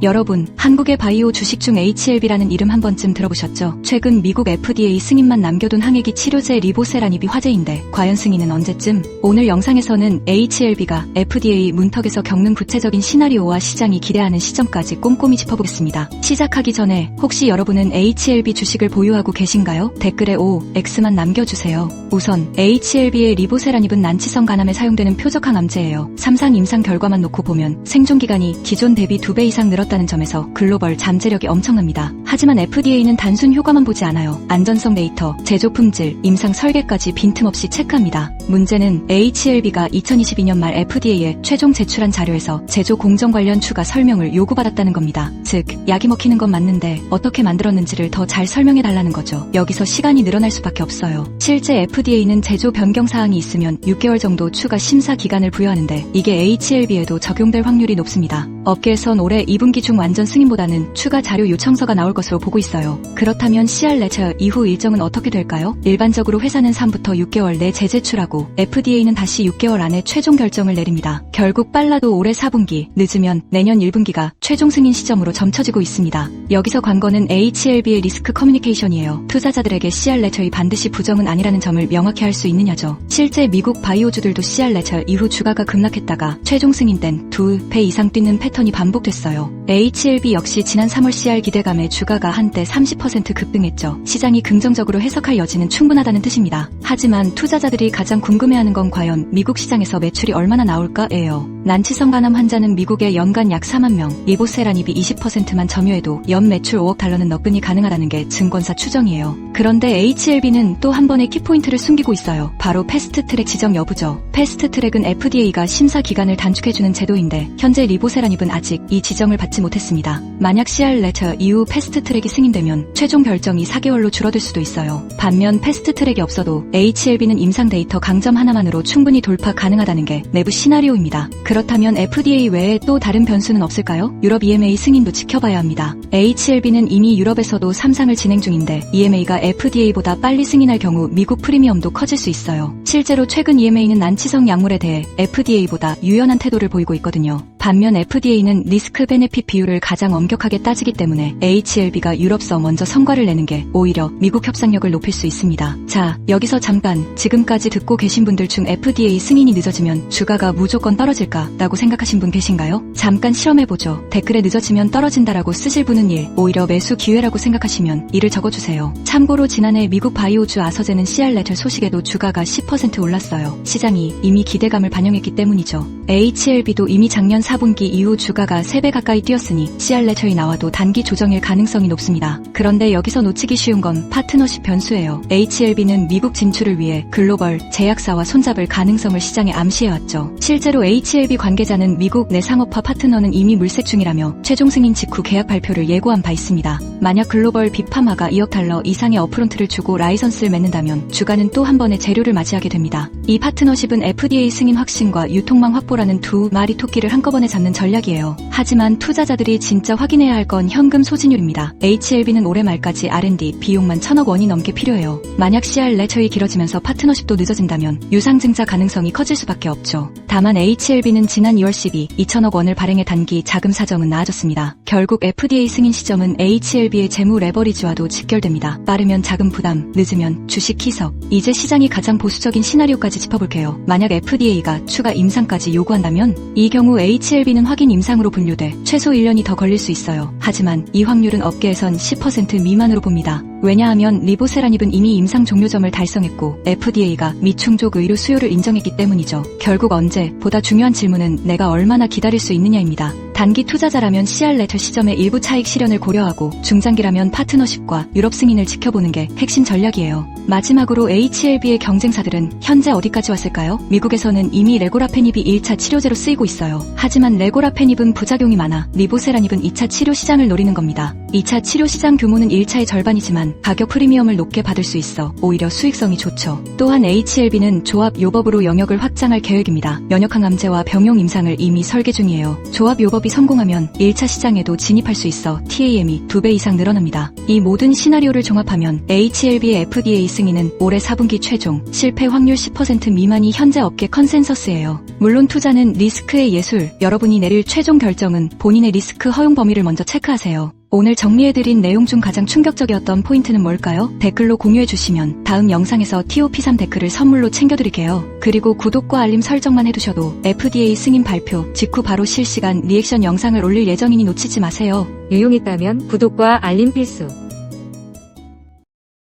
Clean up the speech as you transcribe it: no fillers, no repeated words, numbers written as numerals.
여러분, 한국의 바이오 주식 중 HLB라는 이름 한 번쯤 들어보셨죠? 최근 미국 FDA 승인만 남겨둔 항해기 치료제 리보세라닙이 화제인데 과연 승인은 언제쯤? 오늘 영상에서는 HLB가 FDA 문턱에서 겪는 구체적인 시나리오와 시장이 기대하는 시점까지 꼼꼼히 짚어보겠습니다. 시작하기 전에 혹시 여러분은 HLB 주식을 보유하고 계신가요? 댓글에 O, X만 남겨주세요. 우선 HLB의 리보세라닙은 난치성 간암에 사용되는 표적항암제예요. 3상 임상 결과만 놓고 보면 생존기간이 기존 대비 2배 이상 늘었다는 점에서 글로벌 잠재력이 엄청납니다. 하지만 FDA는 단순 효과만 보지 않아요. 안전성 데이터, 제조 품질, 임상 설계까지 빈틈없이 체크합니다. 문제는 HLB가 2022년 말 FDA에 최종 제출한 자료에서 제조 공정 관련 추가 설명을 요구받았다는 겁니다. 즉, 약이 먹히는 건 맞는데 어떻게 만들었는지를 더 잘 설명해달라는 거죠. 여기서 시간이 늘어날 수밖에 없어요. 실제 FDA는 제조 변경 사항이 있으면 6개월 정도 추가 심사 기간을 부여하는데 이게 HLB에도 적용될 확률이 높습니다. 업계에선 올해 2분기 중 완전 승인보다는 추가 자료 요청서가 나올 것으로 보고 있어요. 그렇다면 CR 레터 이후 일정은 어떻게 될까요? 일반적으로 회사는 3부터 6개월 내 재제출하고 FDA는 다시 6개월 안에 최종 결정을 내립니다. 결국 빨라도 올해 4분기, 늦으면 내년 1분기가 최종 승인 시점으로 점쳐지고 있습니다. 여기서 관건은 HLB의 리스크 커뮤니케이션이에요. 투자자들에게 CR 레터의 반드시 부정은 아니라는 점을 명확히 할 수 있느냐죠. 실제 미국 바이오주들도 CR 레터 이후 주가가 급락했다가 최종 승인된 2배 이상 뛰는 패턴이 반복됐어요. HLB 역시 지난 3월 CR 기대감에 주가가 한때 30% 급등했죠. 시장이 긍정적으로 해석할 여지는 충분하다는 뜻입니다. 하지만 투자자들이 가장 궁금해하는 건 과연 미국 시장에서 매출이 얼마나 나올까예요. 난치성 간암 환자는 미국에 연간 약 4만 명, 리보세라닙이 20%만 점유해도 연 매출 5억 달러는 너끈히 가능하다는 게 증권사 추정이에요. 그런데 HLB는 또 한 번의 키포인트를 숨기고 있어요. 바로 패스트트랙 지정 여부죠. 패스트트랙은 FDA가 심사 기간을 단축해주는 제도인데 현재 리보세라닙은 아직 이 지정을 받지 못했습니다. 만약 CR 레터 이후 패스트트랙이 승인되면 최종 결정이 4개월로 줄어들 수도 있어요. 반면 패스트트랙이 없어도 HLB는 임상 데이터 강점 하나만으로 충분히 돌파 가능하다는 게 내부 시나리오입니다. 그렇다면 FDA 외에 또 다른 변수는 없을까요? 유럽 EMA 승인도 지켜봐야 합니다. HLB는 이미 유럽에서도 3상을 진행 중인데 EMA가 FDA보다 빨리 승인할 경우 미국 프리미엄도 커질 수 있어요. 실제로 최근 EMA는 난치성 약물에 대해 FDA보다 유연한 태도를 보이고 있거든요. 반면 FDA는 리스크 베네핏 비율을 가장 엄격하게 따지기 때문에 HLB가 유럽서 먼저 성과를 내는 게 오히려 미국 협상력을 높일 수 있습니다. 자, 여기서 잠깐 지금까지 듣고 계신 분들 중 FDA 승인이 늦어지면 주가가 무조건 떨어질까 라고 생각하신 분 계신가요? 잠깐 실험해보죠. 댓글에 늦어지면 떨어진다라고 쓰실 분은 1, 오히려 매수 기회라고 생각하시면 2를 적어주세요. 참고로 지난해 미국 바이오주 아서제는 CR 레터 소식에도 주가가 10% 올랐어요. 시장이 이미 기대감을 반영했기 때문이죠. HLB도 이미 작년 4분기 이후 주가가 3배 가까이 뛰었으니 CR 레터이 나와도 단기 조정일 가능성이 높습니다. 그런데 여기서 놓치기 쉬운 건 파트너십 변수예요. HLB는 미국 진출을 위해 글로벌 제약사와 손잡을 가능성을 시장에 암시해왔죠. 실제로 HLB 관계자는 미국 내 상업화 파트너는 이미 물색 중이라며 최종 승인 직후 계약 발표를 예고한 바 있습니다. 만약 글로벌 빅파마가 2억 달러 이상의 어프론트를 주고 라이선스를 맺는다면 주가는 또 한 번의 재료를 맞이하게 됩니다. 이 파트너십은 FDA 승인 확신과 유통망 확보라는 두 마리 토끼를 한꺼번에 잡는 전략이에요. 하지만 투자자들이 진짜 확인해야 할 건 현금 소진율입니다. HLB는 올해 말까지 R&D 비용만 1,000억 원이 넘게 필요해요. 만약 CR 레터이 길어지면서 파트너십도 늦어진다면 유상증자 가능성이 커질 수밖에 없죠. 다만 HLB는 지난 2월 12, 2,000억 원을 발행해 단기 자금 사정은 나아졌습니다. 결국 FDA 승인 시점은 HLB의 재무 레버리지와도 직결됩니다. 빠르면 자금 부담, 늦으면 주식 희석. 이제 시장이 가장 보수적인 시나리오까지 짚어볼게요. 만약 FDA가 추가 임상까지 요구한다면 이 경우 HLB는 확인 임상으로 분류돼 최소 1년이 더 걸릴 수 있어요. 하지만 이 확률은 업계에선 10% 미만으로 봅니다. 왜냐하면 리보세라닙은 이미 임상 종료점을 달성했고 FDA가 미충족 의료 수요를 인정했기 때문이죠. 결국 언제? 보다 중요한 질문은 내가 얼마나 기다릴 수 있느냐입니다. 단기 투자자라면 CR 레터 시점의 일부 차익 실현을 고려하고 중장기라면 파트너십과 유럽 승인을 지켜보는 게 핵심 전략이에요. 마지막으로 HLB의 경쟁사들은 현재 어디까지 왔을까요? 미국에서는 이미 레고라페닙이 1차 치료제로 쓰이고 있어요. 하지만 레고라페닙은 부작용이 많아 리보세라닙은 2차 치료 시장을 노리는 겁니다. 2차 치료 시장 규모는 1차의 절반이지만 가격 프리미엄을 높게 받을 수 있어 오히려 수익성이 좋죠. 또한 HLB는 조합 요법으로 영역을 확장할 계획입니다. 면역항암제와 병용 임상을 이미 설계 중이에요. 조합 요법이 성공하면 1차 시장에도 진입할 수 있어 TAM이 2배 이상 늘어납니다. 이 모든 시나리오를 종합하면 HLB의 FDA 승인은 올해 4분기 최종, 실패 확률 10% 미만이 현재 업계 컨센서스예요. 물론 투자는 리스크의 예술, 여러분이 내릴 최종 결정은 본인의 리스크 허용 범위를 먼저 체크하세요. 오늘 정리해드린 내용 중 가장 충격적이었던 포인트는 뭘까요? 댓글로 공유해주시면 다음 영상에서 TOP3 댓글을 선물로 챙겨드릴게요. 그리고 구독과 알림 설정만 해두셔도 FDA 승인 발표 직후 바로 실시간 리액션 영상을 올릴 예정이니 놓치지 마세요. 유용했다면 구독과 알림 필수.